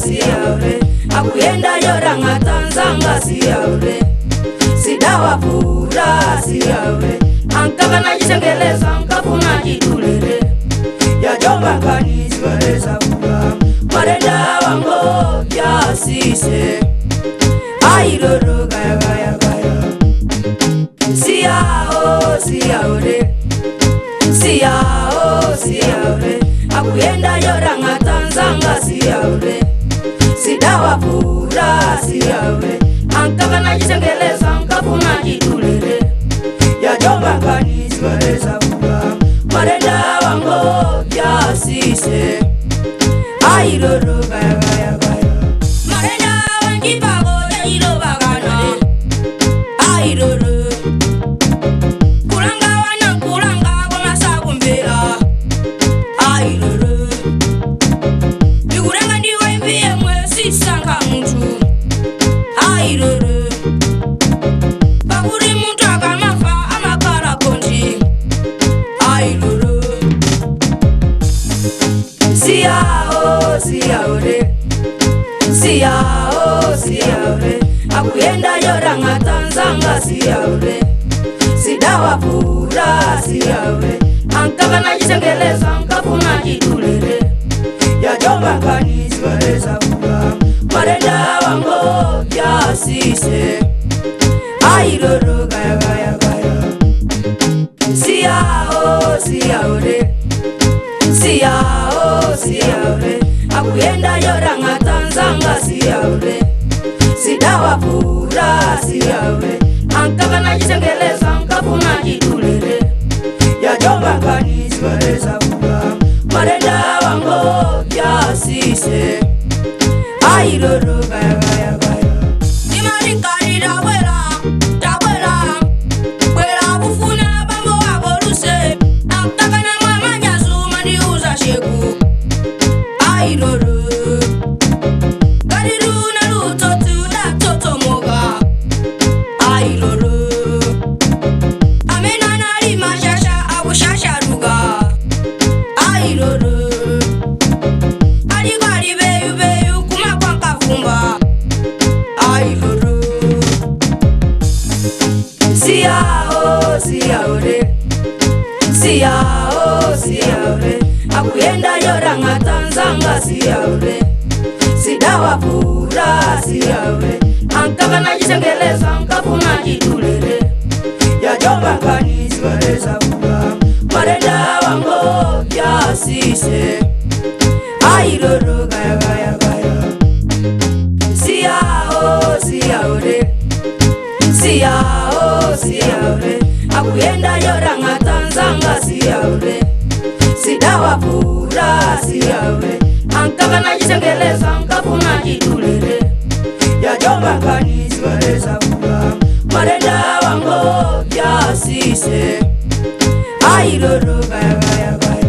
siyaure akuyenda yoranga tanzanga siyaure sidawa pura siyaure ankaka na jisengeleza nkapuna jitulere ya jomba kani siwaleza kuka marenda wango ya sise ailoro gaya gaya gaya siyaure siyaure akuyenda yoranga tanzanga siyaure sidawa pura siyaure ankaka na jisengeleza nkapuna jitulere ya jomba kani siwaleza kuka marenda wango ya sise ailoro gaya gaya gaya marenda wanjipago ya ilo bagana ailoro kulanga wana kulanga kwa masaku mbela ailoro biguranga ndiwa imbiye mwe sisanga mtu ailoro bakuri mtu akamafa amakara konji ailoro siyaure akuyenda yoranga tanzanga siyaure sidawa pura siyaure ankaka na jisengeleza nkapuna jitulere ya jomba kani siwaleza kuka marenda wango ya sise ailoro gaya gaya gaya siyaure akuyenda yoranga tanzanga siyaure sidawa pura siyaure ankaka na jisengeleza nkapuna jitulere ya jomba kani siwaleza kuka marenda wango ya sise ailoro gaya gaya gaya imarikari dabwela bwela bufuna bambo waboruse ankaka na mama nyazuma ndiuza sheku ailoro gadiru na lutotu da totomoga ailoro amena na lima shasha abushasha ruga ailoro aligari beyu kuma kwa kafumba ailoro siyaure akuyenda yoranga tanzanga siyaure sidawa pura siyaure ankaka na jisengeleza nkapuna jitulere ya jomba kani siwaleza kuka marenda wango ya sise ailoro gaya gaya gaya siyaure akuyenda yoranga tanzanga siyaure sidawa pura siyaure ankaka na jisengeleza nkapuna jitulere ya jomba kani siwaleza kuka marenda wango ya sise ailoro gaya gaya gaya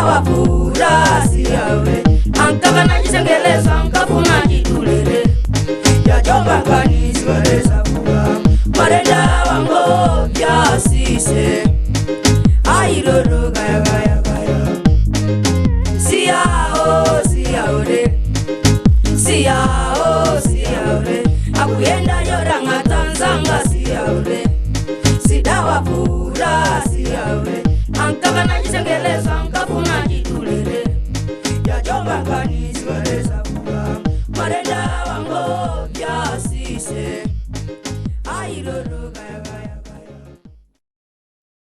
wapura siyawe ankaka na jisengeleza nkafuna jitulele ya jomba kanisi waleza kuwa marenda wango ya sise ailolo gaya gaya gaya siyao siyaore siyao siyaore akuyenda